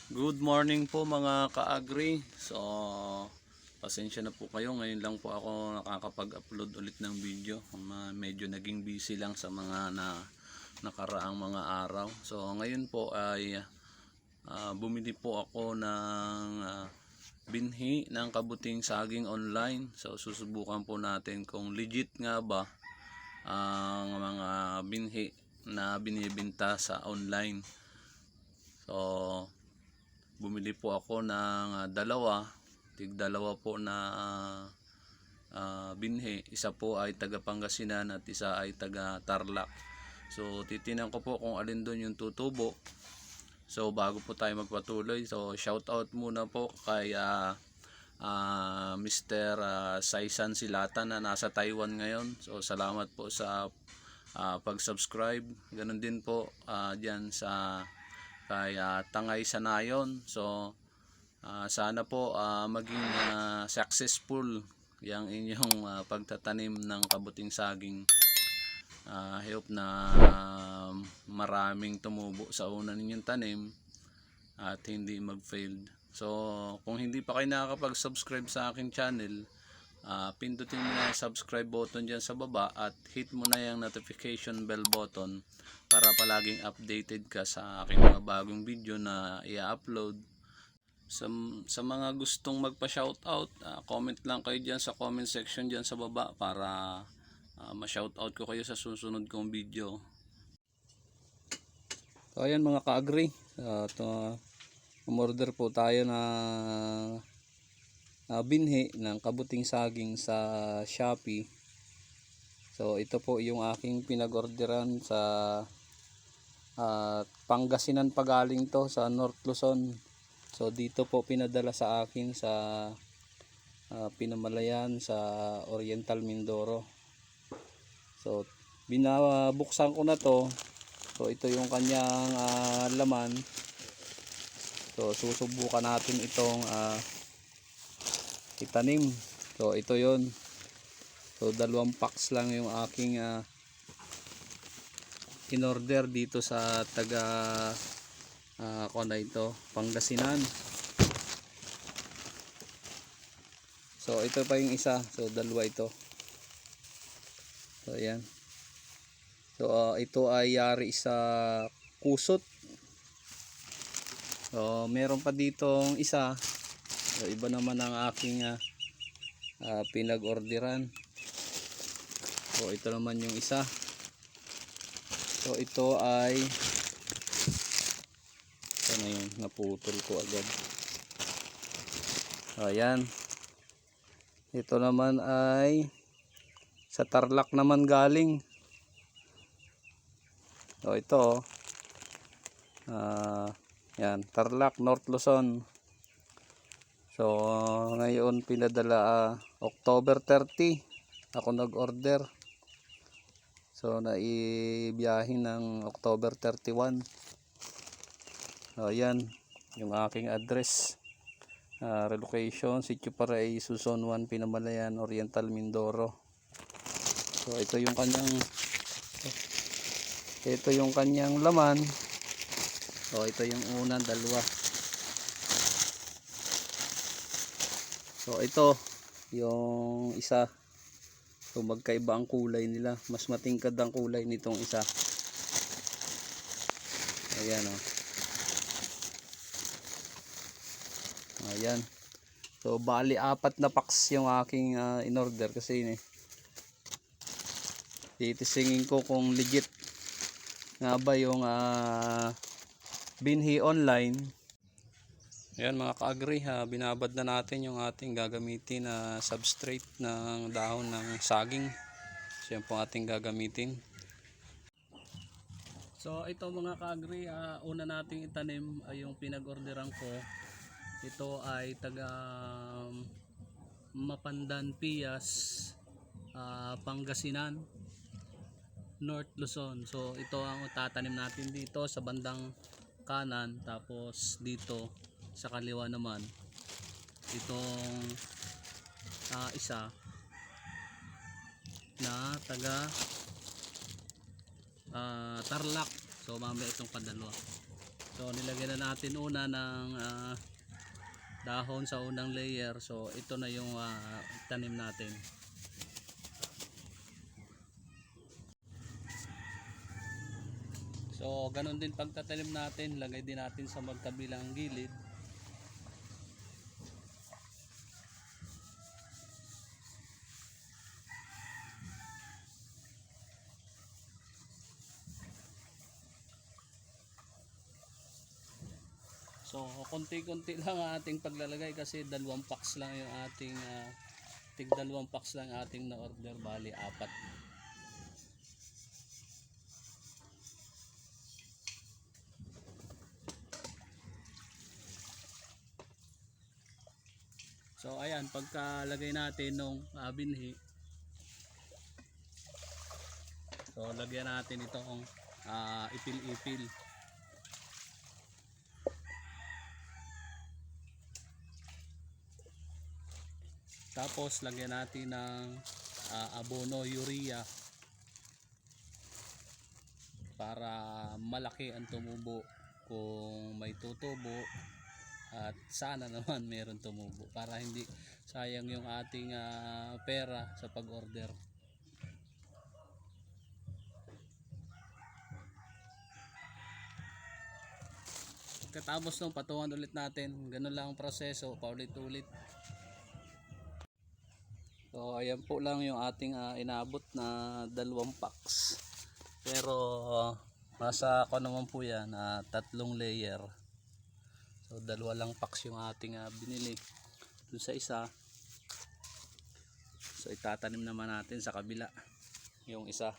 Good morning po mga ka-agri. So, pasensya na po kayo. Ngayon lang po ako nakakapag-upload ulit ng video. Medyo naging busy lang sa mga nakaraang mga araw. So, ngayon po ay bumili po ako ng binhi ng kabuting saging online. So, susubukan po natin kung legit nga ba ang mga binhi na binibenta sa online. So, bumili po ako ng tig-dalawa po na binhi. Isa po ay taga Pangasinan at isa ay taga Tarlac. So titinan ko po kung alin doon yung tutubo. So bago po tayo magpatuloy, so shout out muna po kay Mr. Saisan Silatan na nasa Taiwan ngayon. So salamat po sa pag-subscribe. Ganun din po diyan sa kay Tangay Sanayon. So sana po maging successful yung inyong pagtatanim ng kabuting saging. Hope na maraming tumubo sa una ninyong tanim at hindi mag-failed. So kung hindi pa kayo nakakapag-subscribe sa aking channel, pindutin mo na yung subscribe button dyan sa baba at hit mo na yung notification bell button para palaging updated ka sa aking mga bagong video na i-upload. Sa mga gustong magpa-shoutout, comment lang kayo dyan sa comment section dyan sa baba para ma-shoutout ko kayo sa susunod kong video. So ayan mga ka-agri, umorder po tayo na binhi ng kabuting saging sa Shopee. So ito po yung aking pinag-orderan sa Pangasinan pagaling to, sa North Luzon. So dito po pinadala sa akin sa Pinamalayan sa Oriental Mindoro. So binabuksan ko na to. So ito yung kanyang laman. So susubukan natin itong itanim. So ito yon. So 2 packs lang yung aking in order dito sa taga ito, Pangasinan. So ito pa yung isa. So 2 ito. So ayan. So ito ay yari sa kusot. So meron pa ditong isa. So iba naman ang aking pinag-orderan. So ito naman yung isa. So ito ay na yun, naputol ko agad. Ayan, ito naman ay sa Tarlac naman galing. So ito yan, Tarlac, North Luzon. So ngayon pinadala October 30 ako nag-order. So naibiyahin ng October 31. So yan yung aking address. Relocation Sitio Paraiso, Zone 1, Pinamalayan, Oriental Mindoro. So ito yung kanyang laman. So ito yung unang 2. So ito yung isa. So magkaiba ang kulay nila. Mas matingkad ang kulay nitong isa. Ayan o. Ayan. So bali 4 na packs yung aking in order kasi titisingin ko kung legit nga ba yung binhi online. Ayan mga ka-agri, binabad na natin yung ating gagamitin na substrate ng dahon ng saging. So yan po ating gagamitin. So ito mga ka-agri, una nating itanim ay yung pinag-orderan ko. Ito ay taga Mapandan, Pias, Pangasinan, North Luzon. So ito ang tatanim natin dito sa bandang kanan, tapos dito sa kaliwa naman itong isa na taga Tarlac. So mamaya itong padalwa. So nilagyan na natin una ng dahon sa unang layer. So ito na yung tanim natin. So ganun din pagtatanim natin, lagay din natin sa magkabilang gilid. So konti-konti lang ang ating paglalagay kasi 2 packs lang yung ating tig 2 packs lang ating na order, bali 4. So ayan, pagkalagay natin nung binhi, so lagyan natin itong ipil-ipil. Tapos lagyan natin ng abono, urea, para malaki ang tumubo kung may tutubo, at sana naman meron tumubo para hindi sayang yung ating pera sa pag-order. Katapos nung patungan ulit natin, ganun lang ang proseso, paulit-ulit. So ayan po lang yung ating inabot na 2 packs. Pero nasa ako naman po yan 3 layer. So 2 lang packs yung ating binili dun sa isa. So itatanim naman natin sa kabila yung isa.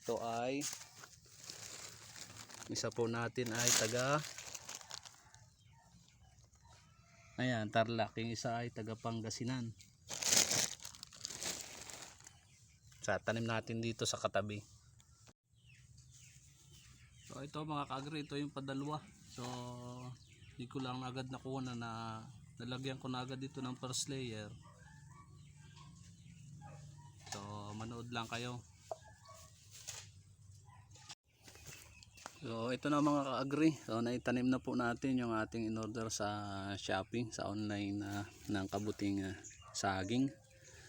Ito ay isa po natin ay taga ayan, Tarlac. Yung isa ay taga Pangasinan. Sa tanim natin dito sa katabi. So ito mga ka-agri, ito yung padalwa. So hindi ko lang agad nakuha na nalagyan ko na agad dito ng first layer. So manood lang kayo. So ito na mga ka-agri, so naitanim na po natin yung ating in-order sa Shopee, sa online ng kabuting saging.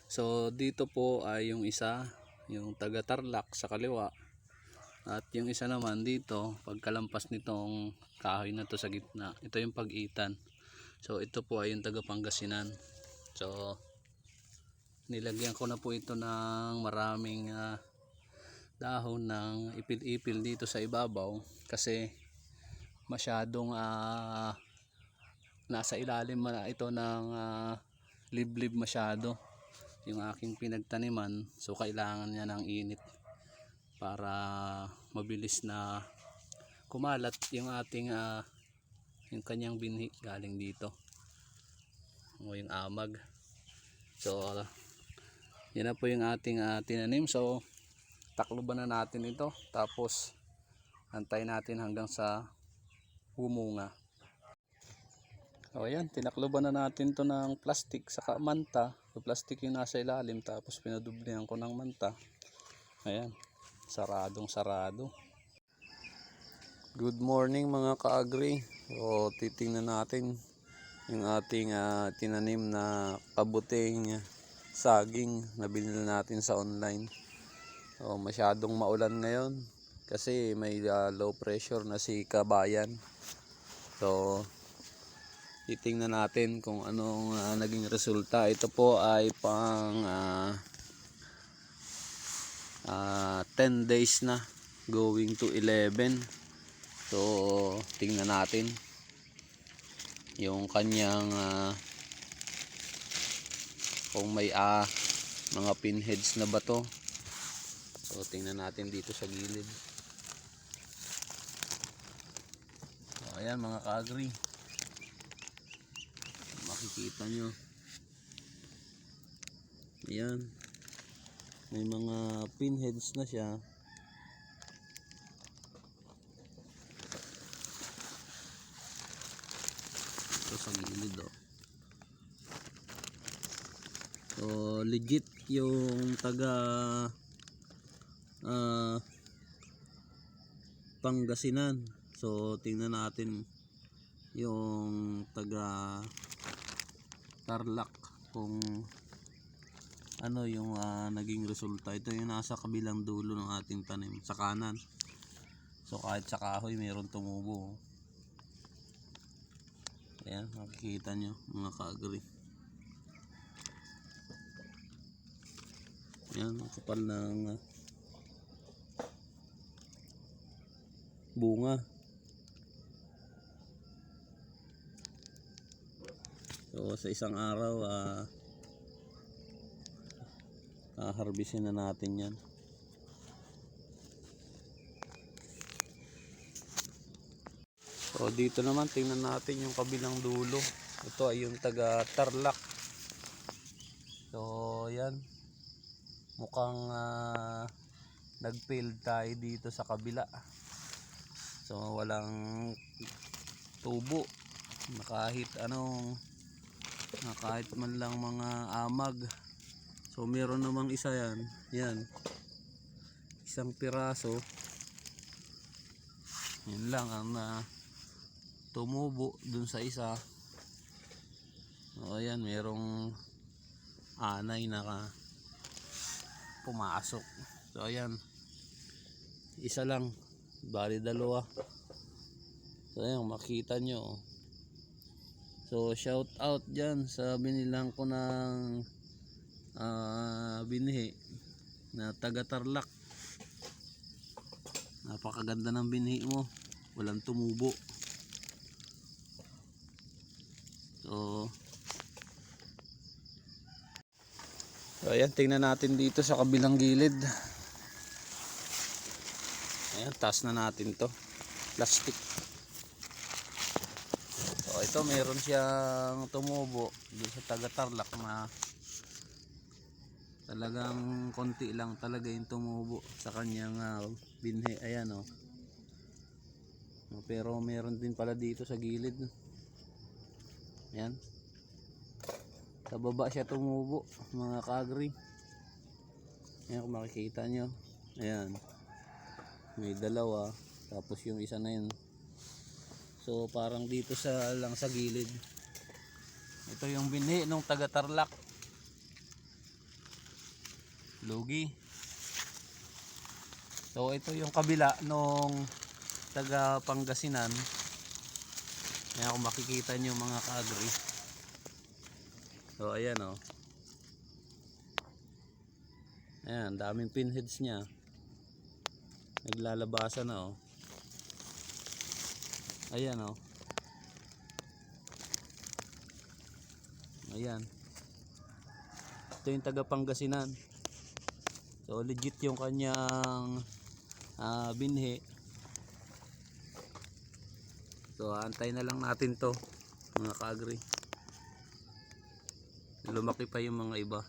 So dito po ay yung isa, yung taga Tarlac sa kaliwa, at yung isa naman dito pagkalampas nitong kahoy na to sa gitna, ito yung pag-itan. So ito po ay yung taga Pangasinan. So nilagyan ko na po ito ng maraming dahon ng ipil-ipil dito sa ibabaw kasi masyadong nasa ilalim na ito ng liblib masyado yung aking pinagtaniman. So kailangan niya ng init para mabilis na kumalat yung ating yung kanyang binhi galing dito o yung amag. So yan na po yung ating tinanim. So takluban na natin ito, tapos antayin natin hanggang sa bumunga. So ayan, tinakluban na natin to ng plastic saka manta. So plastic yung nasa ilalim, tapos pinadublihan ko ng manta. Ayan, saradong sarado. Good morning mga ka-agri. So titingnan natin yung ating tinanim na kabuting saging na binili natin sa online. So masyadong maulan ngayon kasi may low pressure na si Kabayan. So titingnan natin kung anong naging resulta. Ito po ay pang 10 days na, going to 11. So tingnan natin yung kanyang kung may mga pinheads na ba to. So tingnan natin dito sa gilid. So ayan mga ka-agri, makikita nyo, ayan, may mga pinheads na siya. Ito sa gilid So legit yung taga Pangasinan. So tingnan natin yung taga Tarlac kung ano yung naging resulta. Ito yung nasa kabilang dulo ng ating tanim sa kanan. So kahit sa kahoy meron tumubo. Ayan, makikita nyo mga ka-agri. Ayan, ang kapal ng bunga. So sa isang araw harbisin na natin yan. So dito naman tingnan natin yung kabilang dulo. Ito ay yung taga Tarlac. So yan, mukhang nag-fail tayo dito sa kabila. So walang tubo na kahit anong, na kahit man lang mga amag. So meron namang isa yan, yan, isang piraso. Yan lang ang tumubo dun sa isa. O yan, merong anay na pumasok. So ayan, isa lang, bali dalawa. So ayan, makita nyo. So shout out dyan sa binilang ko ng binhi na taga Tarlac. Napakaganda ng binhi mo, walang tumubo. So ayan, tingnan natin dito sa kabilang gilid. Ayan, taas na natin to, plastic. So ito, meron siyang tumubo dito sa taga Tarlac na talagang konti lang talaga yung tumubo sa kanyang binhi. Ayan o. Pero meron din pala dito sa gilid. Ayan, sa baba siya tumubo mga ka-agri. Ayan, kung makikita nyo, ayan, may dalawa, tapos yung isa na yun. So parang dito lang sa gilid. Ito yung binhi nung taga Tarlac. Lugi. So ito yung kabila nung taga Pangasinan. Ayan, kung makikita nyo mga ka-agri. So ayan o. Ayan, daming pinheads niya. Naglalabasan na o. Ayan o. Ayan. Ito yung taga Pangasinan. So legit yung kanyang binhi. So antay na lang natin to mga ka-agri. Lumaki pa yung mga iba.